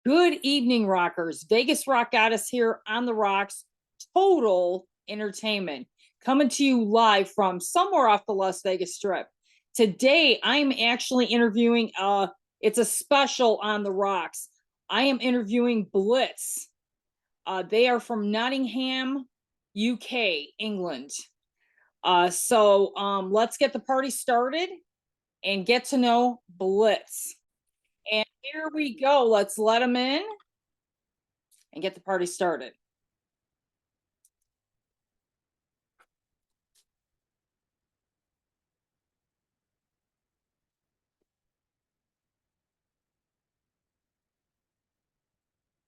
Good evening, rockers. Vegas Rock Goddess here on the rocks. Total entertainment coming to you live from somewhere off the Las Vegas Strip. Today, I'm actually interviewing. It's a special on the rocks. I am interviewing Blitz. They are from Nottingham, UK, England. So let's get the party started and get to know Blitz. And here we go. Let's let them in and get the party started.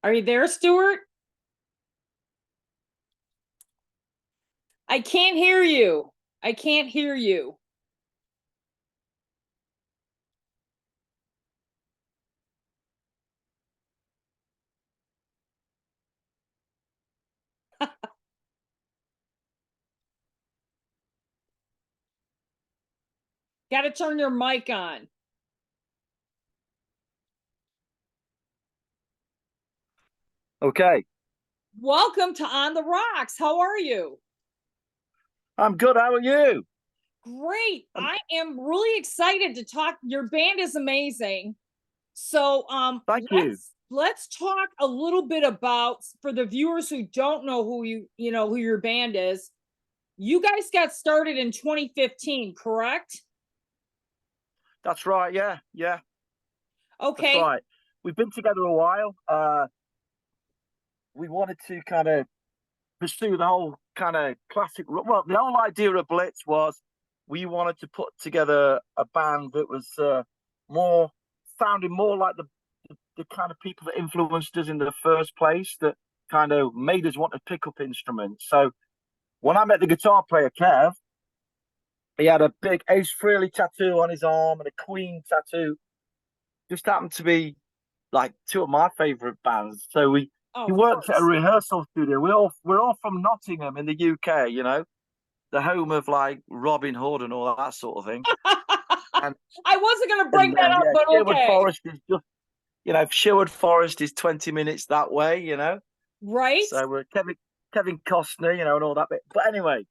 Are you there, Stuart? I can't hear you. I can't hear you. Got to turn your mic on. Okay. Welcome to On the Rocks. How are you? I'm good. How are you? Great. I am really excited to talk. Your band is amazing. So Thank you. Let's talk a little bit about, for the viewers who don't know who who your band is. You guys got started in 2015, correct? That's right. Yeah. Okay. That's right. We've been together a while. We wanted to kind of pursue the whole kind of classic. Well, the whole idea of Blitz was we wanted to put together a band that was sounding more like the kind of people that influenced us in the first place, that kind of made us want to pick up instruments. So when I met the guitar player, Kev, he had a big Ace Frehley tattoo on his arm and a Queen tattoo. Just happened to be like two of my favorite bands. So he worked at a rehearsal studio. We're all from Nottingham in the UK, the home of like Robin Hood and all that sort of thing. And I wasn't going to bring that up, but Sherwood okay. Forest is just, Sherwood Forest is 20 minutes that way, Right. So we're Kevin Costner, and all that bit. But anyway,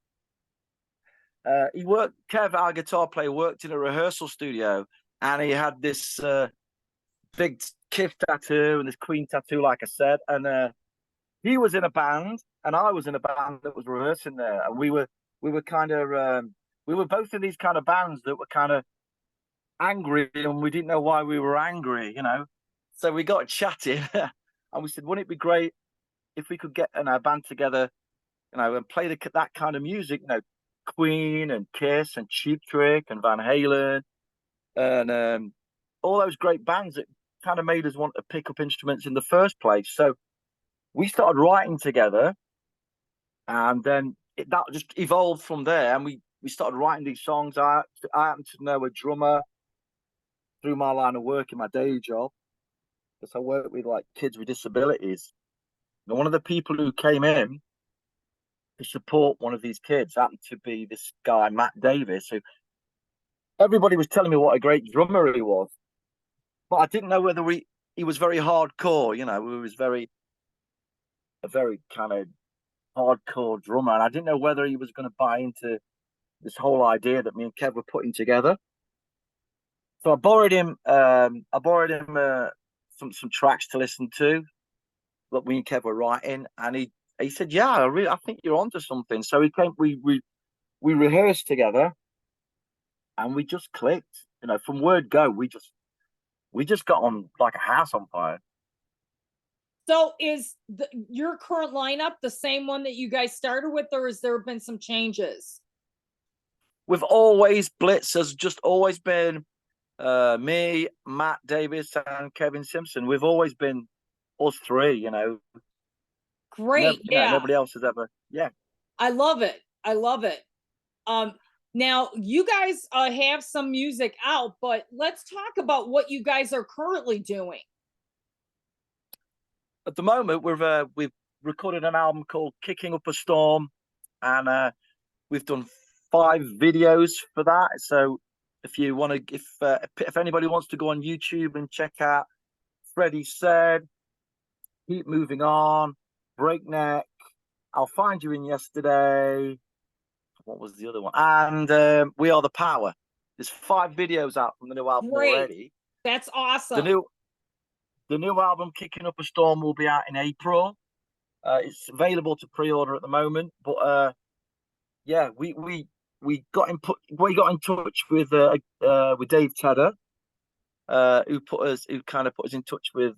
Kev, our guitar player, worked in a rehearsal studio, and he had this big Kif tattoo and this Queen tattoo, like I said. And he was in a band, and I was in a band that was rehearsing there. And we were kind of we were both in these kind of bands that were kind of angry, and we didn't know why we were angry, So we got chatting, and we said, wouldn't it be great if we could get in our band together, and play that kind of music, Queen and Kiss and Cheap Trick and Van Halen and all those great bands that kind of made us want to pick up instruments in the first place. So we started writing together, and then that just evolved from there. And we started writing these songs. I happen to know a drummer through my line of work in my day job, because I work with like kids with disabilities. And one of the people who came in to support one of these kids happened to be this guy, Matt Davis, who everybody was telling me what a great drummer he was. But I didn't know whether he was very hardcore, he was a very kind of hardcore drummer. And I didn't know whether he was going to buy into this whole idea that me and Kev were putting together. So I borrowed him some tracks to listen to that me and Kev were writing, and he said, "Yeah, I think you're onto something." So he came. We rehearsed together, and we just clicked. From word go, we just got on like a house on fire. So is your current lineup the same one that you guys started with, or has there been some changes? Blitz has just always been me, Matt Davis, and Kevin Simpson. We've always been us three, Great. Nobody else has ever. Yeah. I love it. Now you guys have some music out, but let's talk about what you guys are currently doing. At the moment, we've recorded an album called Kicking Up a Storm, and we've done 5 videos for that. So if anybody wants to go on YouTube and check out Freddie Said, Keep Moving On, Breakneck, I'll Find You in Yesterday. What was the other one? And We Are the Power. There's 5 videos out from the new album Great. already. That's The awesome. new album, Kicking Up a Storm, will be out in April. It's available to pre-order at the moment, but yeah, we got in touch with Dave Tedder, who kind of put us in touch with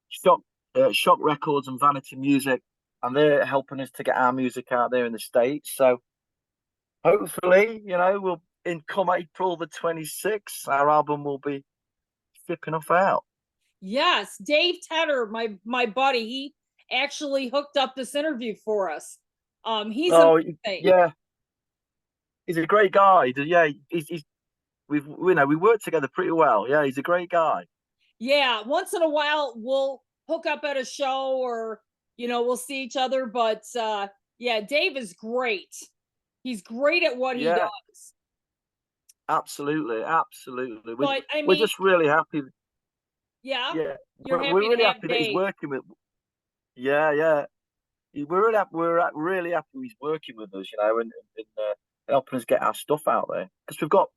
Shock Records and Vanity Music, and they're helping us to get our music out there in the States. So hopefully, we'll in come April the 26th, our album will be shipping off out. Yes, Dave Tedder, my buddy, he actually hooked up this interview for us. He's amazing. Yeah, he's a great guy. Yeah, he's we work together pretty well. Yeah, he's a great guy. Yeah, once in a while we'll hook up at a show or we'll see each other, but yeah, Dave is great. He's great at what he Yeah, does. absolutely. But I We're mean, just really happy. yeah, Yeah, you're we're happy to really have happy that he's Dave. working with. Yeah. We're really happy he's working with us, and helping us get our stuff out there. Because we've got,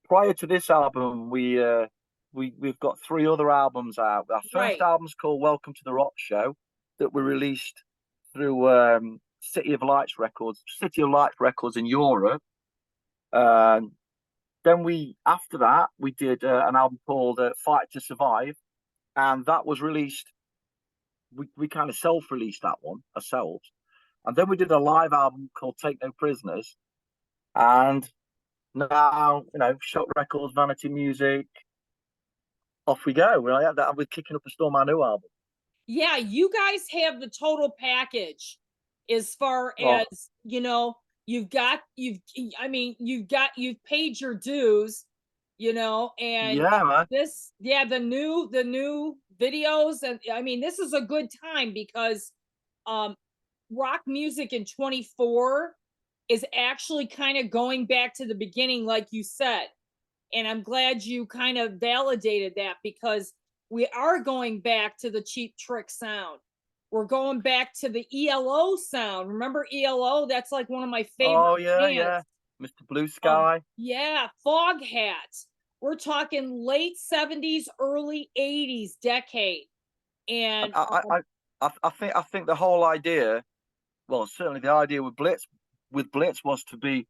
prior to this album, we've got 3 other albums out. Our first Right. album's called Welcome to the Rock Show, that we released through City of Lights Records in Europe. Then after that, we did an album called Fight to Survive, and that was released. We kind of self-released that one ourselves, and then we did a live album called Take No Prisoners, and now Shock Records, Vanity Music, off we go. We're Kicking Up a Storm, our new album. Yeah, you guys have the total package as far Oh, as, you've paid your dues, and yeah, man. the new videos, and I mean, this is a good time because um rock music in 24 is actually kind of going back to the beginning, like you said. And I'm glad you kind of validated that because we are going back to the Cheap Trick sound. We're going back to the ELO sound. Remember ELO? That's like one of my favorite Oh, yeah, bands. yeah. Mr. Blue Sky. Yeah, Fog Hats. We're talking late 70s, early 80s decade. And And I think the whole idea, well, certainly the idea with Blitz was to be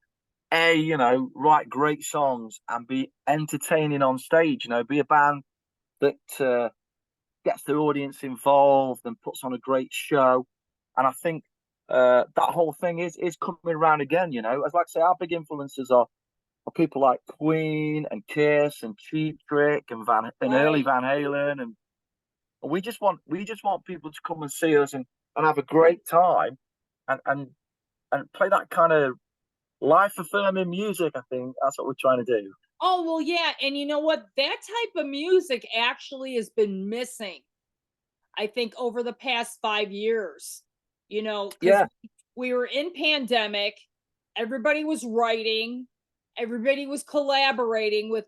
write great songs and be entertaining on stage. Be a band that gets their audience involved and puts on a great show. And I think that whole thing is coming around again. As like I say, our big influences are people like Queen and Kiss and Cheap Trick and early right. Van Halen, and we just want people to come and see us and have a great time and play that kind of life affirming music. I think that's what we're trying to do. Oh, well, yeah. And you know what? That type of music actually has been missing, I think, over the past 5 years, because Yeah, we were in pandemic, everybody was writing, everybody was collaborating with,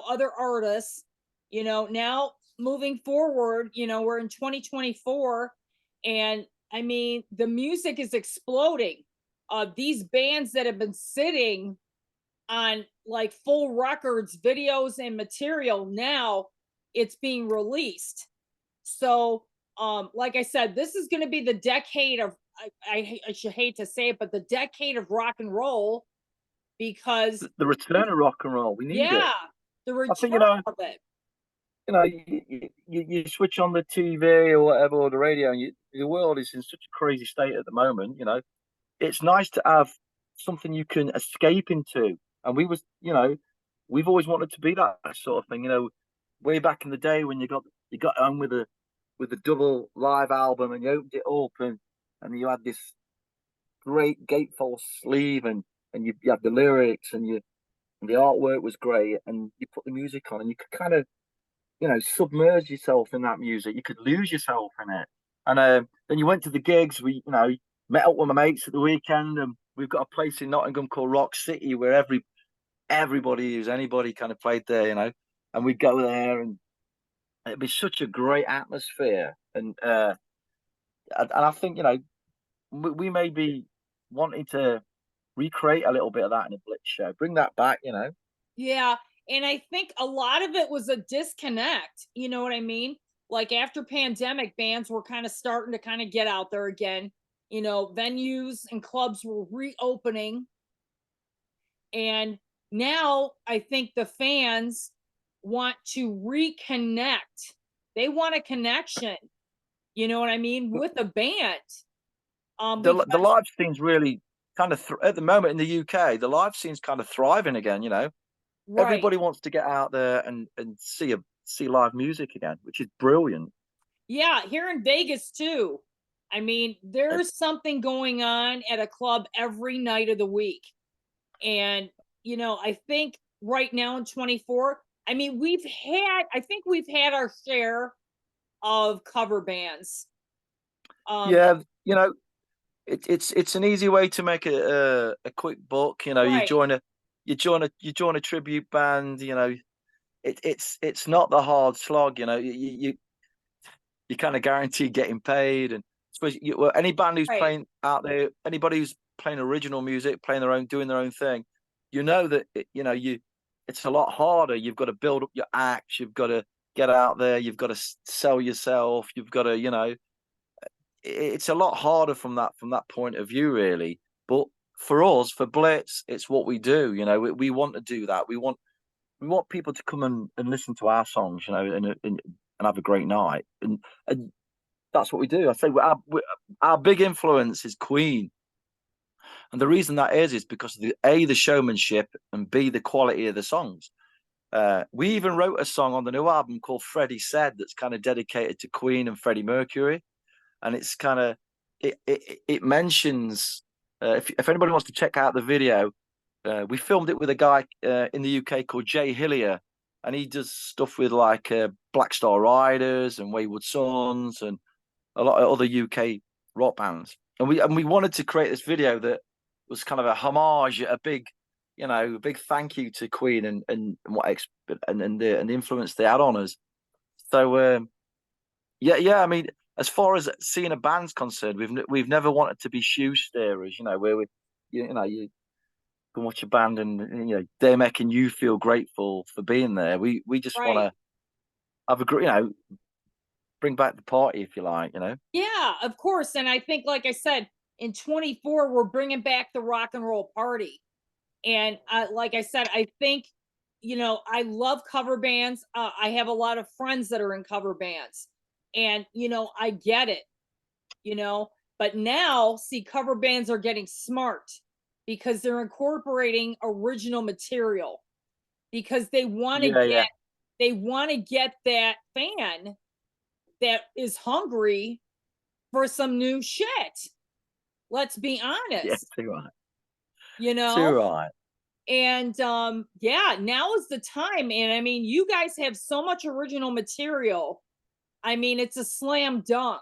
other artists, now moving forward, we're in 2024. And I mean, the music is exploding. These bands that have been sitting on like full records, videos, and material, now it's being released. So, like I said, this is going to be the decade of, I should hate to say it, but the decade of rock and roll because, the return of rock and roll. We need it. yeah, the I think return of it. you switch on the TV or whatever, or the radio, and the world is in such a crazy state at the moment. It's nice to have something you can escape into. And we've always wanted to be that sort of thing. Way back in the day when you got home with a double live album and you opened it up and you had this great gatefold sleeve and you had the lyrics and the artwork was great and you put the music on and you could kind of submerge yourself in that music. You could lose yourself in it. And then you went to the gigs. We met up with my mates at the weekend, and we've got a place in Nottingham called Rock City where anybody kind of played there, and we'd go there and It'd be such a great atmosphere, and I think we may be wanting to recreate a little bit of that in a Blitz show, bring that back. Yeah. And I think a lot of it was a disconnect. You know what I mean? Like after pandemic, bands were kind of starting to kind of get out there again. Venues and clubs were reopening. And now I think the fans want to reconnect. They want a connection, you know what I mean, with a band. The Because live scene's really kind of at the moment in the UK. The live scene's kind of thriving again. right. Everybody wants to get out there and see live music again, which is brilliant. Yeah, here in Vegas too. I mean, Uh, there's something going on at a club every night of the week. And, I think right now in 24, I mean, I think we've had our share of cover bands. Um, yeah, it's an easy way to make a quick buck. You right, join a tribute band. It's not the hard slog. You kind of guarantee getting paid. And suppose well, any band who's right, playing out there, anybody who's playing original music, playing their own, doing their own thing, you know that it's a lot harder. You've got to build up your acts. You've got to get out there. You've got to sell yourself. You've got to, it's a lot harder from that point of view, really. But for us, for Blitz, it's what we do. We want to do that. We want people to come and listen to our songs, and have a great night. And that's what we do. I say our big influence is Queen, and the reason that is because of the showmanship, and B, the quality of the songs. We even wrote a song on the new album called Freddie Said that's kind of dedicated to Queen and Freddie Mercury, and it's kind of it mentions if anybody wants to check out the video, we filmed it with a guy in the UK called Jay Hillier, and he does stuff with like Black Star Riders and Wayward Sons and a lot of other UK rock bands. And we wanted to create this video that was kind of a homage, a big thank you to Queen and the influence they had on us. So yeah. I mean, as far as seeing a band's concerned, we've never wanted to be shoe steerers. Where you can watch a band and they're making you feel grateful for being there. We just want right. to have bring back the party, if you like. Yeah, of course. And I think, like I said, in 24, we're bringing back the rock and roll party. And like I said, I think, I love cover bands. I have a lot of friends that are in cover bands. And, I get it, you know, but now, see, cover bands are getting smart because they're incorporating original material because Yeah, yeah, they want to get that fan that is hungry for some new shit. Let's be yeah. honest, Too right, you too know? right. And yeah, now is the time. And I mean, you guys have so much original material. I mean, it's a slam dunk.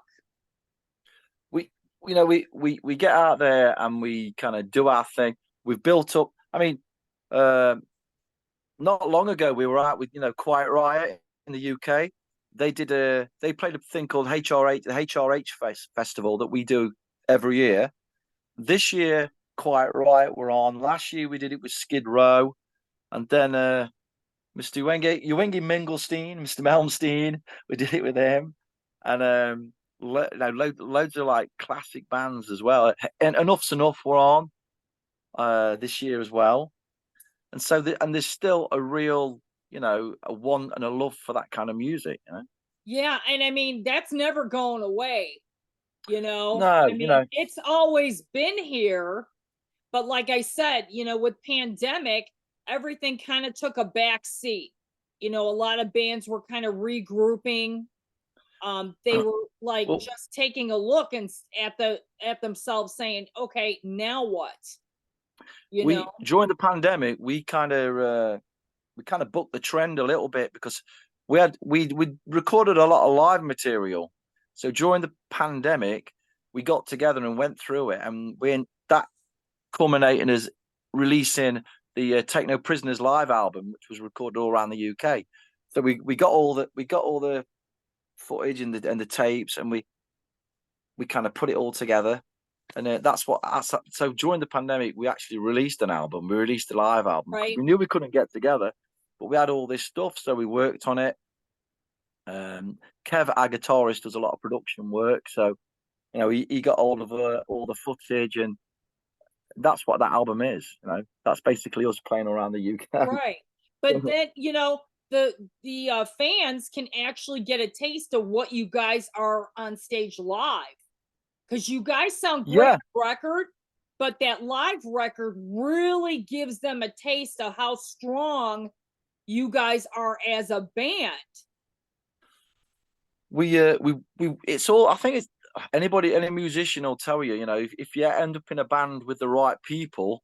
We we get out there and we kind of do our thing. We've built up. I mean, uh, not long ago we were out with Quiet Riot in the UK. They played a thing called HRH, the Festival that we do every year. This year, Quiet Riot were on. Last year we did it with Skid Row, and then Mr. Uwengi Minglestein, Mr. Melmstein, we did it with him, and loads of like classic bands as well. And Enough's Enough were on this year as well, and and there's still a real a want and a love for that kind of music. Yeah. And I mean, that's never going away. No, I mean, it's always been here. But like I said, with pandemic, everything kind of took a back seat. A lot of bands were kind of regrouping. They were like well, just taking a look and at themselves saying, okay, now what? You know? we during the pandemic we kind of booked the trend a little bit because we recorded a lot of live material. So during the pandemic, we got together and went through it, and that culminating as releasing the Techno Prisoners live album, which was recorded all around the UK. So we got all the footage and the tapes, and we kind of put it all together. And so during the pandemic, we actually released an album. We released a live album because Right. we knew we couldn't get together, but we had all this stuff, so we worked on it. Kev, our guitarist, does a lot of production work, so he got all the footage, and that's what that album is. That's basically us playing around the UK. Right. But then, the fans can actually get a taste of what you guys are on stage live, because you guys sound great Yeah, on record, but that live record really gives them a taste of how strong you guys are as a band. it's all. I think it's any musician will tell you. If you end up in a band with the right people,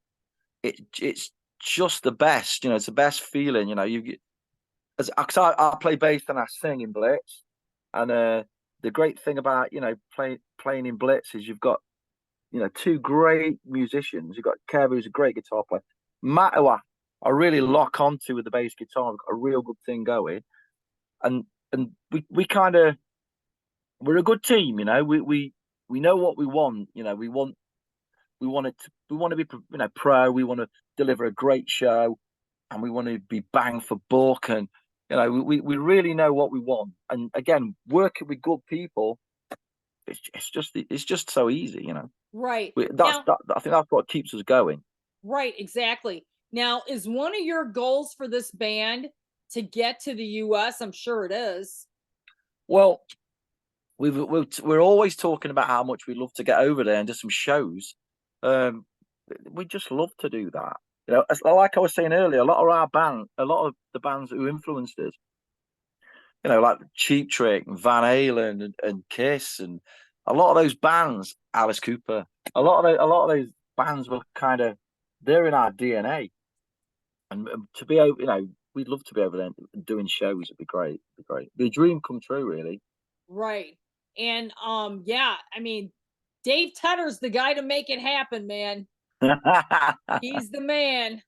it's just the best. It's the best feeling. Because I play bass and I sing in Blitz, and the great thing about playing in Blitz is you've got two great musicians. You've got Kev, who's a great guitar player, Matt, who I really lock onto with the bass guitar. We've got a real good thing going, and we kind of we're a good team. We know what we want. We want to be pro. We want to deliver a great show, and we want to be bang for buck. And we really know what we want. And again, working with good people, it's just so easy. Right. I think that's what keeps us going. Right, exactly. Now, is one of your goals for this band to get to the US? I'm sure it is. Well, we're always talking about how much we'd love to get over there and do some shows. We just love to do that. Like I was saying earlier, a lot of the bands who influenced us, like Cheap Trick and Van Halen and Kiss, and a lot of those bands, Alice Cooper, a lot of those bands were they're in our DNA. And to be over, we'd love to be over there doing shows. It'd be great. It'd be great. It'd be a dream come true, really. Right. And yeah, I mean, Dave Tedder's the guy to make it happen, man. He's the man.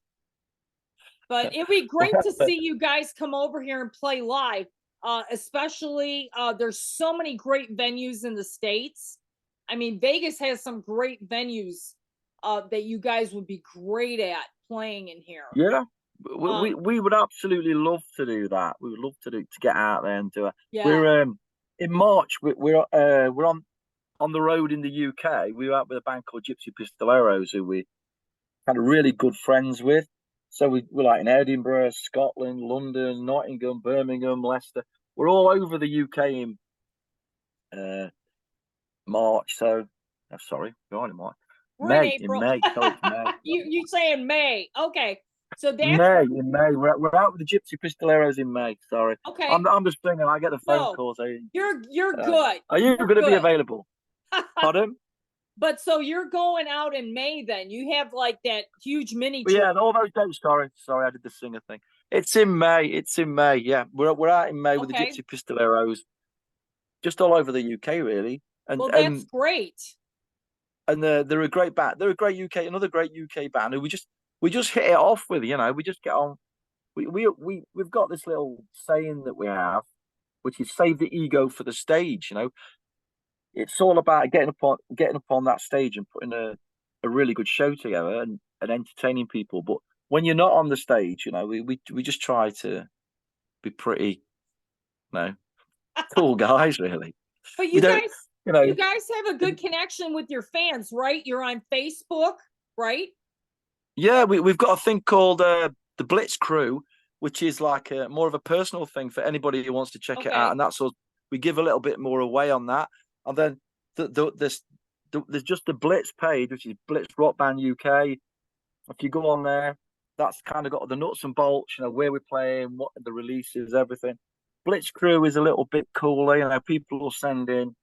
But it'd be great to see you guys come over here and play live. Especially there's so many great venues in the States. I mean, Vegas has some great venues that you guys would be great at playing in here. Yeah, we would absolutely love to do that. We would love to get out there and do it. Yeah. We're in March. We're on the road in the UK. We were out with a band called Gypsy Pistoleros, who we kind of really good friends with. So we're like in Edinburgh, Scotland, London, Nottingham, Birmingham, Leicester. We're all over the UK in March. So, sorry, we're on in March. We're May, in April. May. Sorry, it's May. You saying May? Okay, so that's In May. We're out with the Gypsy Pistoleros in May. Sorry. okay. I'm just thinking. I get the phone calls. You're good. Are you going to be available? Pardon? But so you're going out in May then? You have like that huge mini trip. Yeah, all those dates. Sorry, I did the singer thing. It's in May. Yeah, we're out in May with the Gypsy Pistoleros, just all over the UK, really. And well, that's great. And they're a great band. They're another great UK band who we just hit it off with. We just get on. We've got this little saying that we have, which is save the ego for the stage. It's all about getting up on that stage and putting a really good show together and entertaining people. But when you're not on the stage, we just try to be pretty, cool guys, really. But you guys have a good connection with your fans, right? You're on Facebook, right? Yeah, we've got a thing called the Blitz Crew, which is like more of a personal thing for anybody who wants to check it out, and that's we give a little bit more away on that. And then there's just the Blitz page, which is Blitz Rock Band UK. If you go on there, that's kind of got the nuts and bolts, where we're playing, what the releases, everything. Blitz Crew is a little bit cooler, people will send in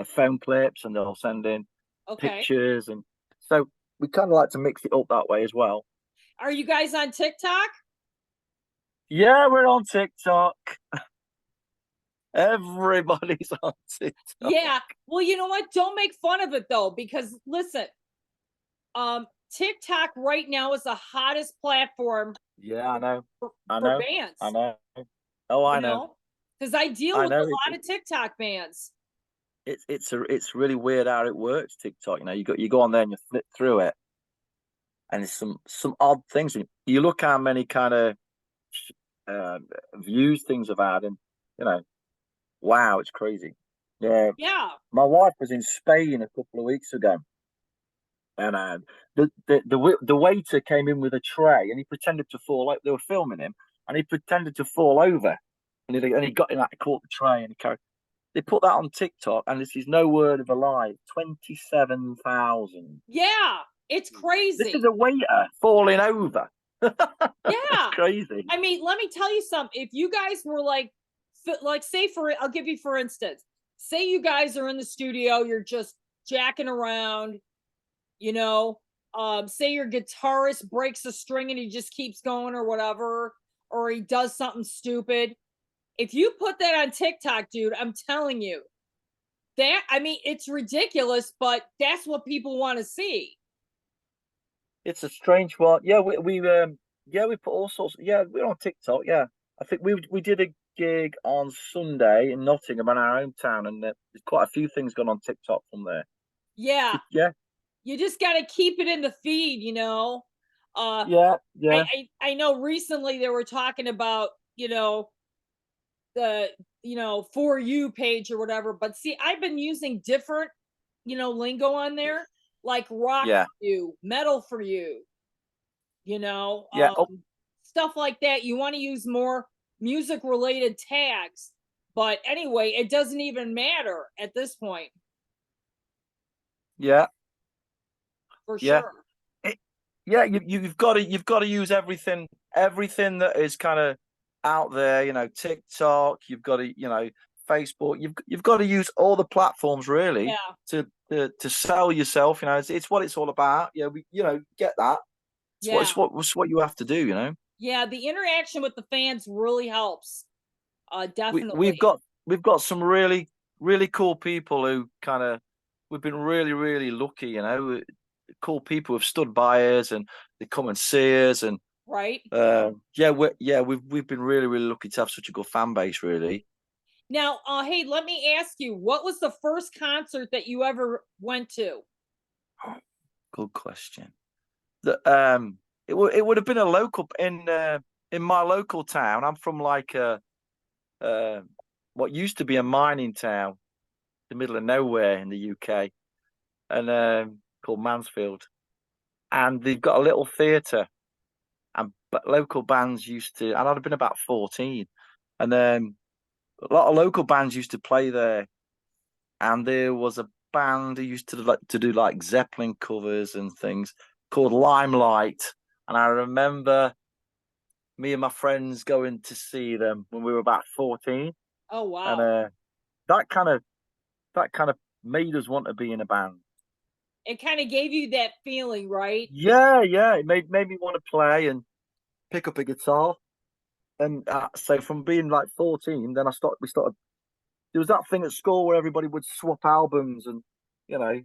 phone clips and they'll send in pictures, and so we kind of like to mix it up that way as well. Are you guys on TikTok? Yeah, we're on TikTok. Everybody's on TikTok. Yeah. Well, you know what? Don't make fun of it though, because listen, TikTok right now is the hottest platform. Yeah, I know. For bands. I know. Oh, I know. because I deal I with a know lot of TikTok fans. it's really weird how it works. TikTok, you go on there and you flip through it, and there's some odd things. You look how many kind of uh, views things have had, and you know, wow, it's crazy. Yeah, Yeah. my wife was in Spain a couple of weeks ago, and the waiter came in with a tray, and he pretended to fall. Like they were filming him, and he pretended to fall over, and he got in like caught the tray, and he carried. They put that on TikTok, and this is no word of a lie. 27,000. Yeah. It's This crazy. is a waiter falling over. It's Yeah. crazy. I mean, let me tell you something. If you guys were like, say I'll give you for instance, say you guys are in the studio, you're just jacking around, you know, say your guitarist breaks a string and he just keeps going or whatever, or he does something stupid. If you put that on TikTok, dude, I'm telling you that, I mean, it's ridiculous, but that's what people want to see. It's a strange one. Yeah, we put all sorts. Yeah, we're on TikTok. Yeah, I think we did a gig on Sunday in Nottingham, in our hometown, and there's quite a few things gone on TikTok from there. Yeah. Yeah, You just got to keep it in the feed, you know. Uh, yeah, I, yeah, I know recently they were talking about, the for you page or whatever, but see, I've been using different, lingo on there, like rock yeah, for you, metal for you, you know, yeah. Oh, stuff like that. You want to use more music related tags, but anyway, it doesn't even matter at this point, yeah, for yeah. sure. It, yeah, you've got to use everything that is kind of out there. TikTok. You've got to Facebook. You've got to use all the platforms really Yeah. to sell yourself. It's what it's all about. Yeah, get that. Yeah. It's what you have to do. Yeah, the interaction with the fans really helps. we we've Definitely. got we've got some really cool people who kind of we've been really lucky. Cool people who've stood by us and they come and see us and Right. we've been really lucky to have such a good fan base. Really Now, hey, let me ask you, what was the first concert that you ever went to? good question. It would have been a local in my local town. I'm from like uh, what used to be a mining town, the middle of nowhere in the UK, and called Mansfield. And they've got a little theatre, and local bands used to. And I'd have been about 14, and a lot of local bands used to play there. And there was a band who used to do like Zeppelin covers and things called Limelight. And I remember me and my friends going to see them when we were about 14, Oh, and wow. that kind of that kind of made us want to be in a band. It kind of gave you that feeling, right? Yeah, it made me want to play and pick up a guitar. And so from being like 14, then we started. There was that thing at school where everybody would swap albums, and you know,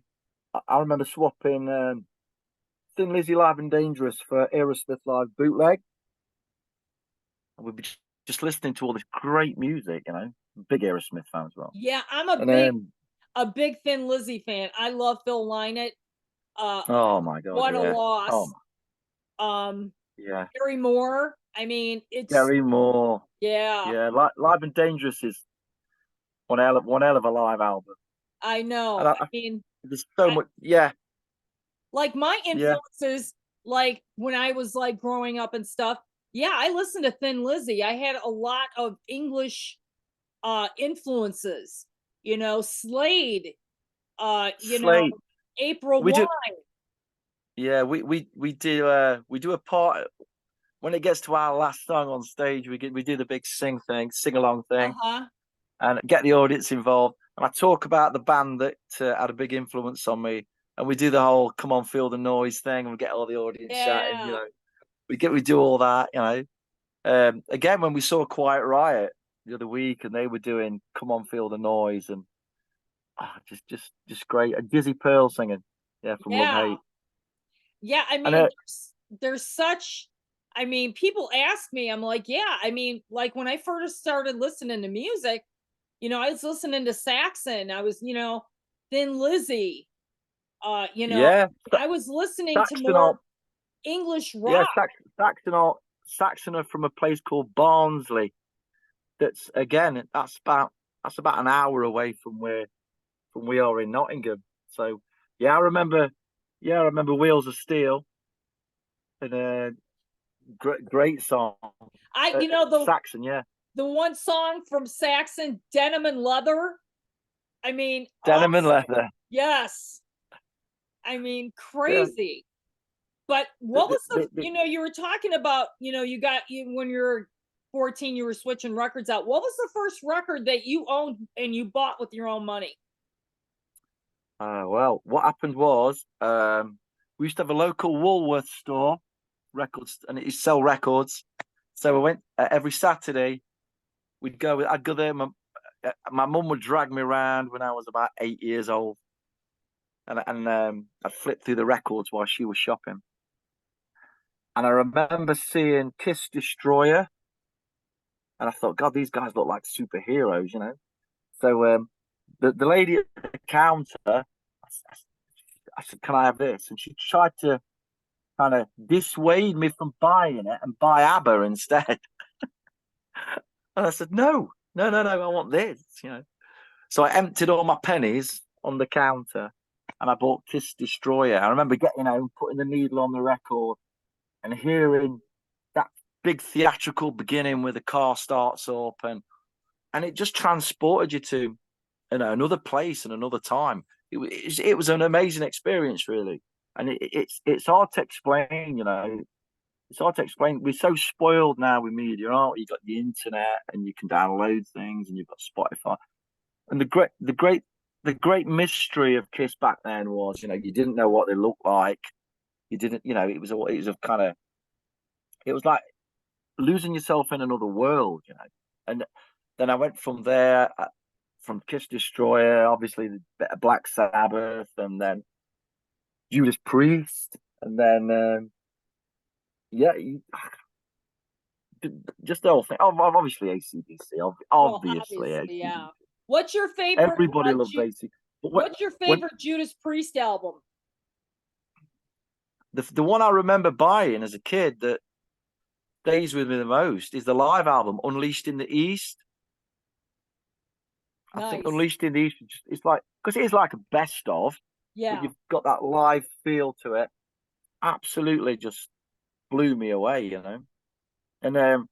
I remember swapping Thin Lizzy Live and Dangerous for Aerosmith Live bootleg. And we'd be just listening to all this great music. Big Aerosmith fan as well. Yeah, I'm a And big then, a big Thin Lizzy fan. I love Phil Lynott. Uh oh my god, what a yeah, oh loss. my, Um yeah, Gary Moore. I mean, it's Gary Moore, yeah, yeah, Live and Dangerous is one hell of a live album. I And know. I mean, there's so I, much, yeah, like my yeah, influences, like when I was like growing up and stuff. Yeah, I listened to Thin Lizzy. I had a lot of English influences, Slade, Slade. April We Wine. do, yeah, we do a part when it gets to our last song on stage. We do the big sing along thing, Uh-huh. and get the audience involved. And I talk about the band that had a big influence on me, and we do the whole "Come on, feel the noise" thing, and we get all the audience shouting. Yeah. We do all that. Again, when we saw Quiet Riot the other week, and they were doing "Come on, feel the noise," and just great. And Dizzy Pearl singing, yeah, from Love Yeah. Hate, Yeah, I and mean, there's such I mean, people ask me, I'm like, yeah. I mean, like when I first started listening to music, I was listening to Saxon. I was, Thin Lizzy. You know, Yeah, I was listening to Saxon are more English yeah, rock. Saxon are from a place called Barnsley. That's again, that's about an hour away from where from we are in Nottingham. So yeah, I remember. Yeah, I remember Wheels of Steel and great song. The Saxon, yeah, one song from Saxon, Denim and Leather. I mean, Denim and awesome. Leather. Yes. I mean, Yeah, crazy. But what the, was the, the, you were talking about, when you're 14, you were switching records out. What was the first record that you owned and you bought with your own money? well, what happened was we used to have a local Woolworth store, records, and it used to sell records. So I went every Saturday. We'd go. I'd go there. My mum would drag me around when I was about 8 years old, and I'd flip through the records while she was shopping. And I remember seeing Kiss Destroyer, and I thought, God, these guys look like superheroes, you know. So the lady at the counter, I said, "Can I have this?" And she tried to kind of dissuade me from buying it and buy ABBA instead. And I said, "No, no, no, no, I want this," you know. So I emptied all my pennies on the counter, and I bought Kiss Destroyer. I remember getting home, putting the needle on the record, and hearing that big theatrical beginning where the car starts up, and it just transported you to another place and another time. It was an amazing experience, really, and it's hard to explain. You know, it's hard to explain. We're so spoiled now with media, aren't we? You've got the internet, and you can download things, and you've got Spotify. And the great mystery of Kiss back then was, you didn't know what they looked like. You didn't, it was a kind of, it was like losing yourself in another world, you know. And then I went from there, from Kiss Destroyer, obviously the Black Sabbath, and then Judas Priest, and then yeah, just the whole thing. Obviously ACDC, Well, obviously obviously, AC/DC. yeah. What's your favorite Everybody loves AC. But what's your when favorite Judas Priest album? the one I remember buying as a kid that stays with me the most is the live album Unleashed in the East. I think Nice. Unleashed in the East it's like, because it is like a best of, but Yeah. you've got that live feel to it. Absolutely, just blew me away, you know. And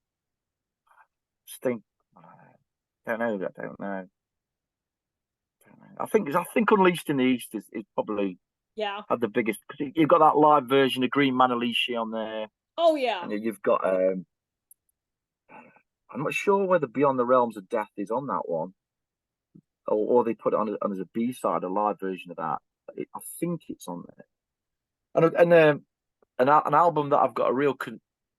just think, I don't know, I don't know. I think Unleashed in the East is probably Yeah. had the biggest, because you've got that live version of Green Manalishi on there, Oh yeah. and you've got I'm not sure whether Beyond the Realms of Death is on that one, or they put it on as a B side, a live version of that. I think it's on there. And an album that I've got a real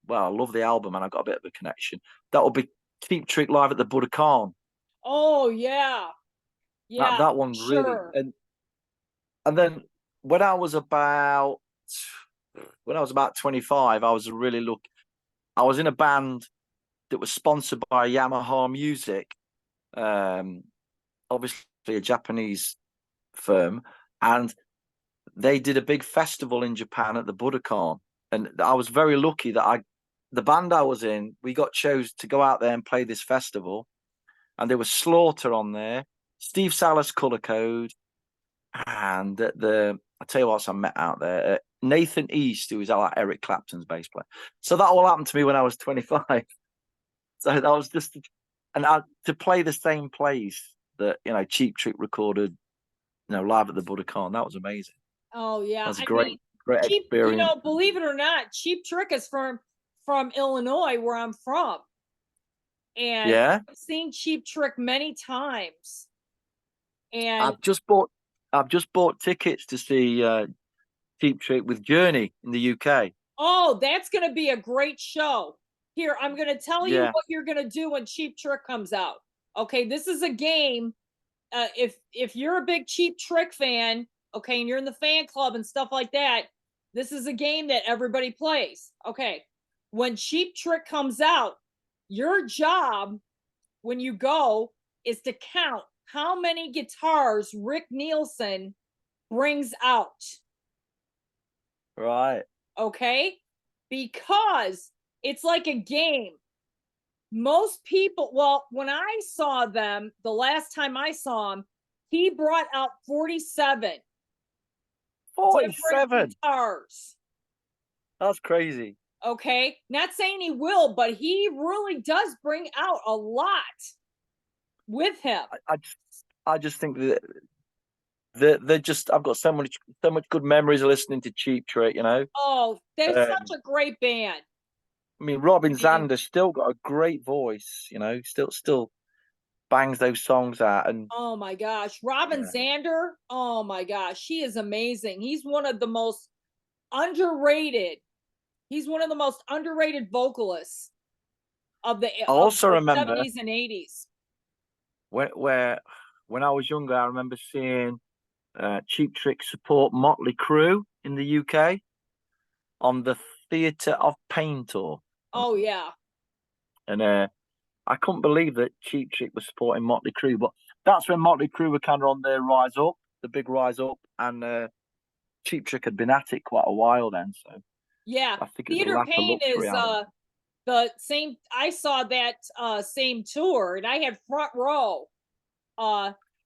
well, I love the album and I've got a bit of a connection. That will be Cheap Trick live at the Budokan. Oh yeah. That Yeah, that one really, sure. and then when I was about when I was about 25, I was really lucky. I was in a band that was sponsored by Yamaha Music, um, obviously a Japanese firm, and they did a big festival in Japan at the Budokan, and I was very lucky that the band I was in, we got chose to go out there and play this festival, and there was Slaughter on there, Steve Salas Color Code, and I tell you what else I met out there, Nathan East, who was like Eric Clapton's bass player. So that all happened to me when I was 25. So that was just, to play the same place that Cheap Trick recorded, live at the Budokan. That was amazing. Oh yeah. That's a I great, mean, great Cheap, experience. believe it or not, Cheap Trick is from Illinois, where I'm from. And Yeah, I've seen Cheap Trick many times. And I've just bought tickets to see Cheap Trick with Journey in the UK. oh, that's going to be a great show. Here, I'm going to tell you Yeah, what you're going to do when Cheap Trick comes out. Okay, this is a game. If you're a big Cheap Trick fan, okay, and you're in the fan club and stuff like that, this is a game that everybody plays. Okay, when Cheap Trick comes out, your job when you go is to count how many guitars Rick Nielsen brings out. Right. Okay? Because it's like a game. Most people, well, when I saw them, the last time I saw him, he brought out 47 different 47. guitars. That's crazy. Okay? Not saying he will, but he really does bring out a lot with him. I just think that they're just. I've got so much good memories of listening to Cheap Trick. You know. Oh, they're Um, such a great band. I mean, Robin I mean, Zander's still got a great voice. You know, still bangs those songs out, and oh my gosh. Robin yeah. Zander, oh my gosh, he is amazing. He's one of the most underrated. He's one of the most underrated vocalists of the I also remember 70s and 80s. when I was younger, I remember seeing Cheap Trick support Motley Crue in the UK on the Theatre of Pain tour, Oh yeah. and I couldn't believe that Cheap Trick was supporting Motley Crue. But that's when Motley Crue were kind of on their rise up, the big rise up, and Cheap Trick had been at it quite a while then. So Yeah. I think it was a Theater latter Pain luxury is album. the same. I saw that same tour and I had front row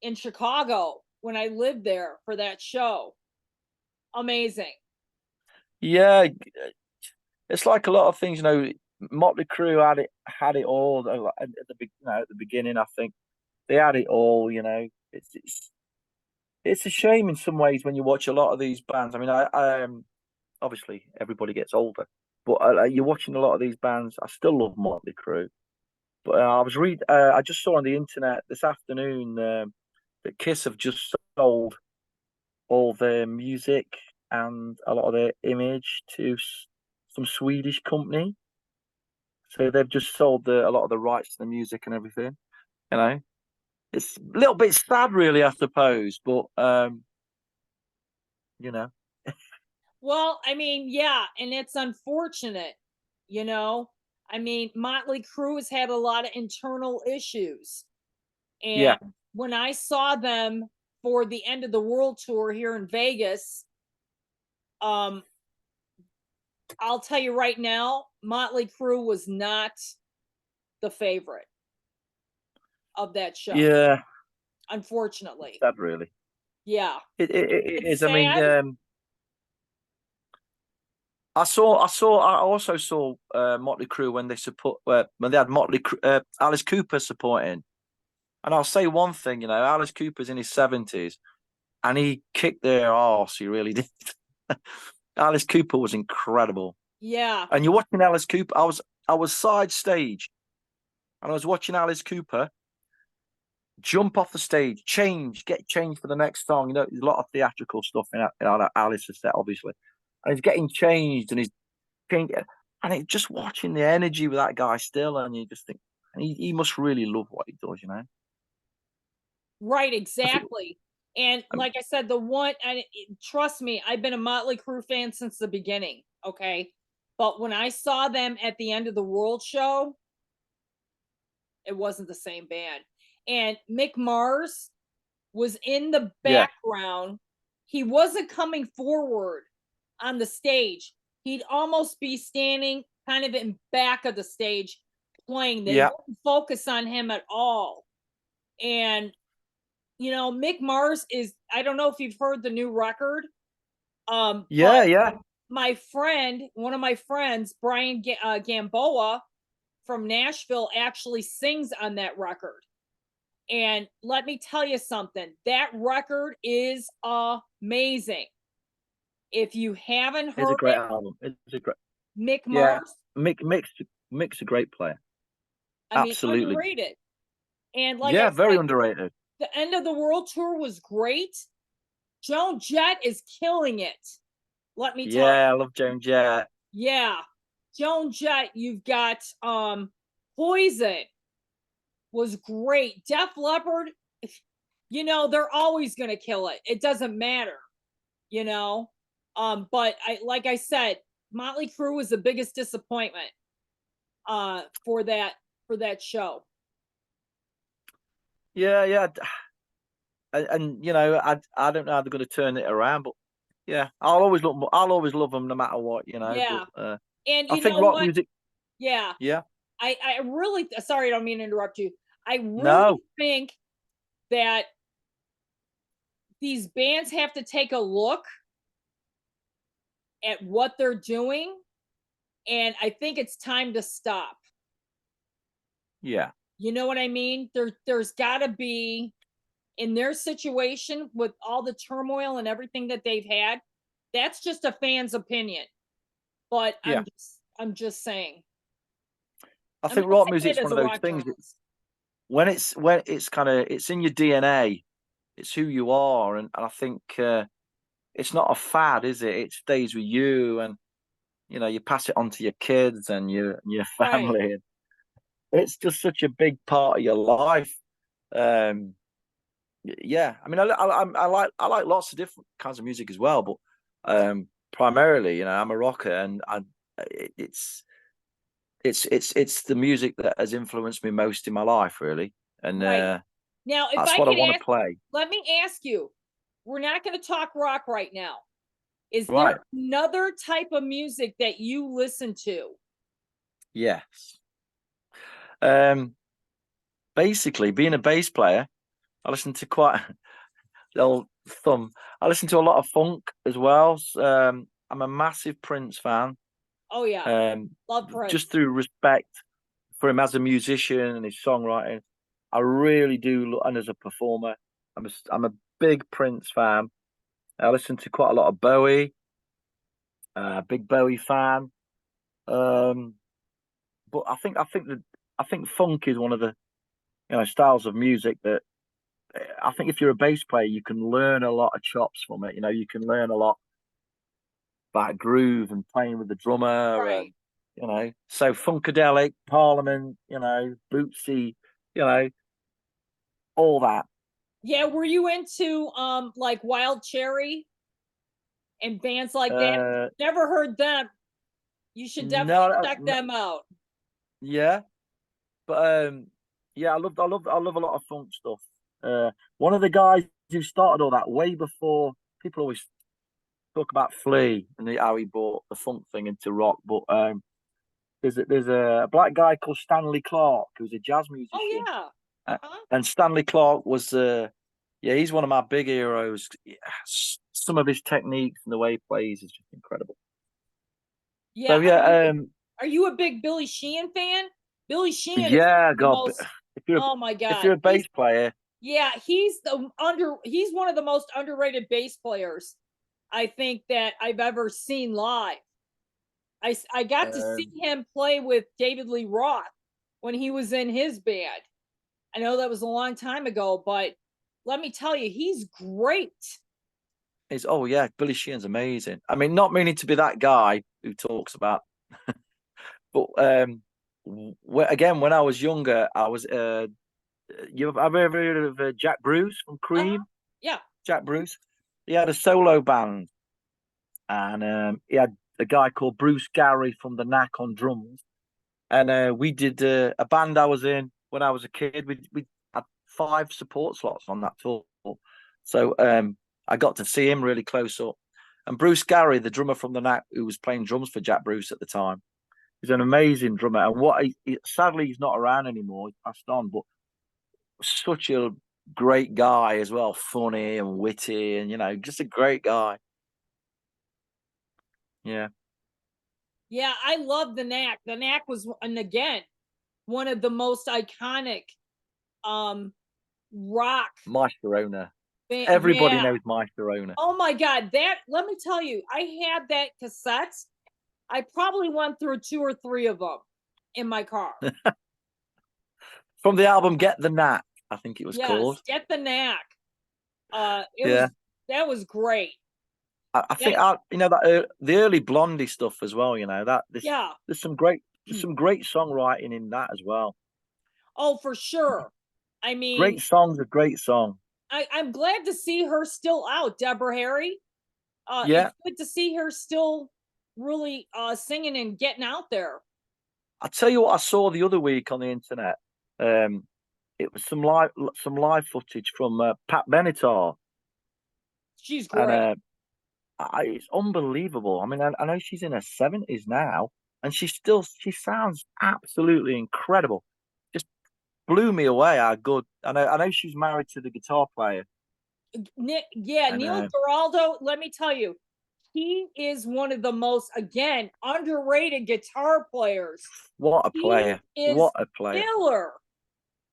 in Chicago when I lived there for that show. Amazing. Yeah, it's like a lot of things. You know, Motley Crue had it all at at the beginning. I think they had it all. You know, it's a shame in some ways when you watch a lot of these bands. I mean, I obviously everybody gets older, but you're watching a lot of these bands. I still love Motley Crue, but I just saw on the internet this afternoon that Kiss have just sold all their music and a lot of their image to some Swedish company. So they've just sold a lot of the rights to the music and everything. You know, it's a little bit sad, really, I suppose. But you know, Well, I mean, yeah, and it's unfortunate, you know. I mean, Motley Crue has had a lot of internal issues. And yeah, when I saw them for the end of the world tour here in Vegas, um, I'll tell you right now, Motley Crue was not the favorite of that show, yeah, unfortunately. sad, really. Yeah. It It's is. I mean, sad. I also saw Motley Crue when when they had Alice Cooper supporting. And I'll say one thing, you know, Alice Cooper's in his 70s and he kicked their arse. He really did. Alice Cooper was incredible. Yeah. And you're watching Alice Cooper. I was side stage and I was watching Alice Cooper jump off the stage, get changed for the next song. You know, there's a lot of theatrical stuff in Alice's set, obviously. And he's getting changed and he's changing. And it's just watching the energy with that guy still. And you just think, and he must really love what he does, you know? Right, I think, exactly. And like I said, trust me, I've been a Motley Crue fan since the beginning. Okay. But when I saw them at the end of the world show, it wasn't the same band. And Mick Mars was in the yeah, background. He wasn't coming forward on the stage. He'd almost be standing kind of in back of the stage playing. They yeah, wouldn't focus on him at all. And you know, Mick Mars is, I don't know if you've heard the new record. But yeah. one of my friends, Brian Gamboa from Nashville, actually sings on that record. And let me tell you something, that record is amazing. If you haven't It's a heard great it, album. It's a great, Mick yeah. Mars, Mick's a great player. I mean, Absolutely. underrated. And like I Yeah, very said, underrated. the end of the world tour was great. Joan Jett is killing it. Let me tell Yeah, I you. love Joan Jett. Yeah. Joan Jett, you've got Poison was great. Def Leppard, you know, they're always gonna kill it. It doesn't matter, you know. But I like I said, Motley Crue was the biggest disappointment for that show. Yeah. And you know, I don't know how they're going to turn it around, but yeah, I'll always love them no matter what, you know. Yeah. But And I you think know rock what? music, Yeah. yeah, I really, sorry, I don't mean to interrupt you. I really no, think that these bands have to take a look at what they're doing, and I think it's time to stop. yeah, You know what I mean? There's got to be, in their situation with all the turmoil and everything that they've had, that's just a fan's opinion. But yeah. I'm just saying. I I mean, think I'll rock say it music's as one a of those rock things. journalist. When it's kind of it's in your DNA, it's who you are, and I think it's not a fad, is it? It stays with you, and you know you pass it on to your kids and your Right. family. It's just such a big part of your life. Um, yeah, I mean, I like lots of different kinds of music as well, but primarily, you know, I'm a rocker, and it's it's the music that has influenced me most in my life, really, and Right. Now, if that's I what I could want to ask, play. let me ask you, we're not going to talk rock right now. Is Right? there another type of music that you listen to? Yes. Um, Basically, being a bass player, I listen to quite the old thumb. I listen to a lot of funk as well. I'm a massive Prince fan. Oh yeah, Um, love just Prince. through respect for him as a musician and his songwriting, I really do. And as a performer, I'm a big Prince fan. I listen to quite a lot of Bowie. Big Bowie fan. Um, but I think funk is one of the styles of music that I think if you're a bass player, you can learn a lot of chops from it. You know, you can learn a lot about groove and playing with the drummer, and Right. so Funkadelic, Parliament, Bootsy, you know, all that. Yeah, were you into like Wild Cherry and bands like that? Uh, Never heard them. You should definitely no, check them out. yeah, but yeah, I love a lot of funk stuff. One of the guys who started all that way before people always talk about Flea and how he brought the funk thing into rock, but there's a black guy called Stanley Clarke who's a jazz Oh musician, yeah. uh, Uh-huh. and Stanley Clarke was yeah, he's one of my big heroes. Yeah, some of his techniques and the way he plays is just incredible. Yeah. So yeah, Are you a big Billy Sheehan fan? Billy Sheehan is yeah, the God, most. Oh my if God. you're a bass player, He's one of the most underrated bass players I think that I've ever seen live. I got to see um, him play with David Lee Roth when he was in his band. I know that was a long time ago, but let me tell you, he's great. is oh yeah, Billy Sheehan's amazing. I mean, not meaning to be that guy who talks about, but again, when I was younger, I was I've ever heard of Jack Bruce from Uh-huh. Cream? Yeah. Jack Bruce. He had a solo band, and he had a guy called Bruce Gary from the Knack on drums. And we did a band I was in when I was a kid. We had 5 support slots on that tour, so I got to see him really close up. And Bruce Gary, the drummer from the Knack, who was playing drums for Jack Bruce at the time, he's an amazing drummer. And sadly he's not around anymore; he's passed on. But such a great guy as well, funny and witty, and just a great guy. Yeah, Yeah, I love the Knack. The Knack was, and again, one of the most iconic um rock Maestro. band. Everybody Yeah. knows Maestro. Oh my God, that, let me tell you, I had that cassette. I probably went through 2 or 3 of them in my car. From the album Get the Knack, I think it was Yes, called. Get the Knack. It Yeah, was, that was great. I That, think the early Blondie stuff as well. That this yeah. there's some great songwriting in that as well. Oh, for sure. I Great mean, songs, a great song. I'm glad to see her still out, Deborah Harry. It's Yeah, good to see her still really singing and getting out there. I tell you what, I saw the other week on the internet. It was some live footage from Pat Benatar, She's and great. it's unbelievable. I mean, I know she's in her 70s now, and she sounds absolutely incredible. Just blew me away how good. I know she's married to the guitar player. Yeah, And Neil Giraldo, let me tell you, he is one of the most, again, underrated guitar players. what a player! He is What a player! killer.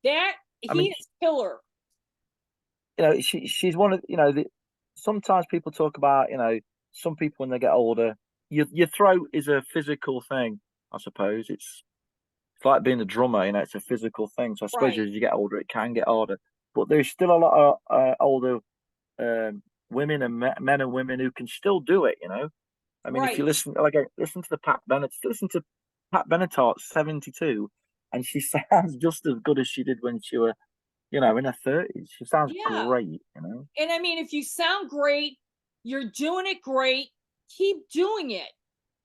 I mean, He is killer. she's one of sometimes people talk about some people when they get older, your throat is a physical thing. I suppose it's like being a drummer. It's a physical thing. So I suppose Right. as you get older, it can get harder. But there's still a lot of older women and men and women who can still do it. I mean, if you Right. listen to the Pat Bennett, listen to Pat Benatar, 72, and she sounds just as good as she did when she were, in her 30s. She sounds Yeah. great. And I mean, if you sound great, you're doing it great, keep doing it.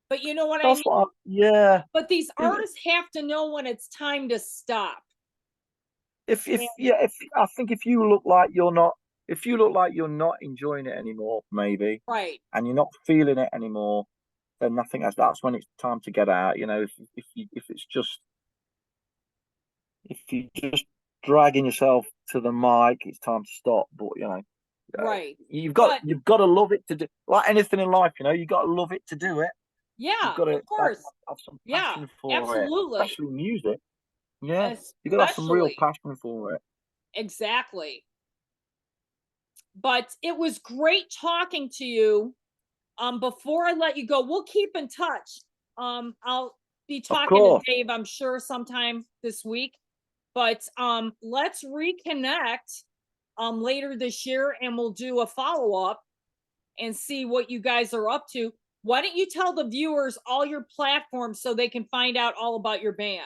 But you know what I That's mean? yeah. But these artists have to know when it's time to stop. If I think if you look like you're not, if you look like you're not enjoying it anymore, maybe, Right. and you're not feeling it anymore, then I think that's when it's time to get out. If you just dragging yourself to the mic, it's time to stop. But Right. you've But got to love it to do. Like anything in life, you got to love it to do it. You've yeah, got to of course. have some Yeah, passion for it, absolutely. especially music. Yeah, you've got to have some real Especially. passion for it. Exactly. But it was great talking to you. Before I let you go, we'll keep in touch. I'll be Of talking to course. Dave, I'm sure, sometime this week. But let's reconnect later this year and we'll do a follow-up and see what you guys are up to. Why don't you tell the viewers all your platforms so they can find out all about your band?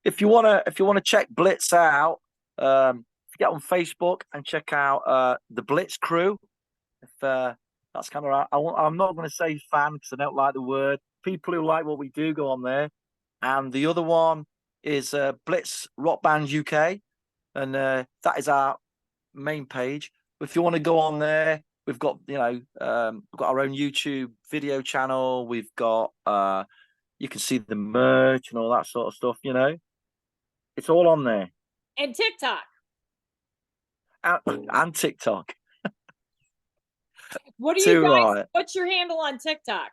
If you wanna check Blitz out, get on Facebook and check out the Blitz crew. If that's kind of I'm not going to say fan because I don't like the word. People who like what we do go on there, and the other one is Blitz Rock Band UK, and that is our main page. If you want to go on there, we've got we've got our own YouTube video channel. We've got you can see the merch and all that sort of stuff. It's all on there. And TikTok. And TikTok. What do you Too guys? right. What's your handle on TikTok?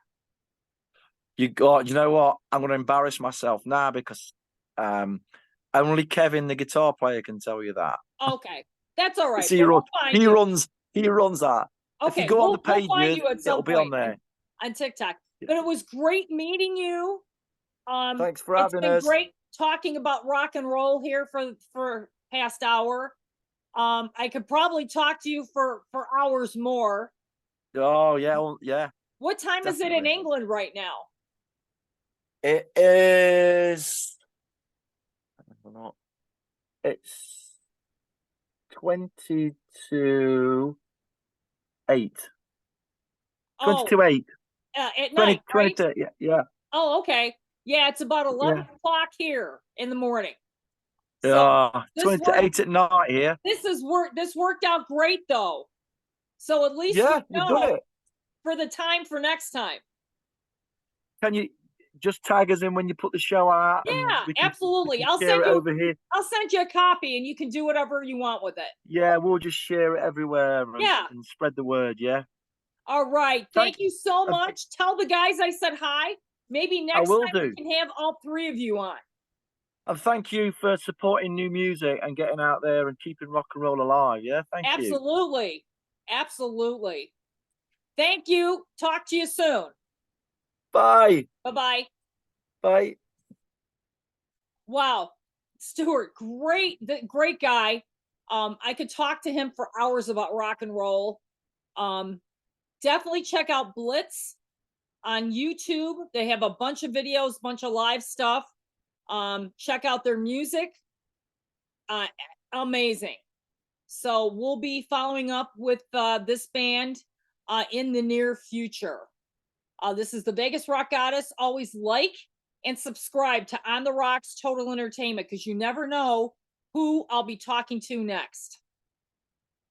You know what? I'm going to embarrass myself now because only Kevin, the guitar player, can tell you that. Okay, that's all right. He But runs. we'll find He you. runs. He runs that. If you Okay, go on the we'll find pages, you at it'll some be on point there. on TikTok. But it was great meeting you. Thanks for It's having been us. great talking about rock and roll here for past hour. I could probably talk to you for hours more. Oh yeah, well, yeah. What time is it in Definitely. England right now? It is. I don't know. It's 22:08. Oh, 22:08. at 20, night, right? 22. Yeah, yeah, Oh, okay. Yeah, it's about 11 yeah. o'clock here in the morning. So Yeah, this 20 to worked. 8 at night here. This worked out great though. So at least we Yeah, you've done know it. for the time for next time. Can you just tag us in when you put the show out, and Yeah, we can absolutely. share it over here? I'll send you a copy and you can do whatever you want with it. Yeah, we'll just share it everywhere Yeah. and spread the word. Yeah. All right. Thank. Thank you so much. Tell the guys I said hi. Maybe I next will time do. we can have all three of you on. And thank you for supporting new music and getting out there and keeping rock and roll alive. Yeah, thank you. Absolutely. Absolutely. Thank you. Talk to you soon. Bye. Bye-bye. Bye. Wow. Stuart, great guy. I could talk to him for hours about rock and roll. Definitely check out Blitz on YouTube. They have a bunch of videos, bunch of live stuff. Check out their music. Amazing. So we'll be following up with this band in the near future. This is the Vegas Rock Goddess. Always like and subscribe to On the Rocks Total Entertainment, because you never know who I'll be talking to next.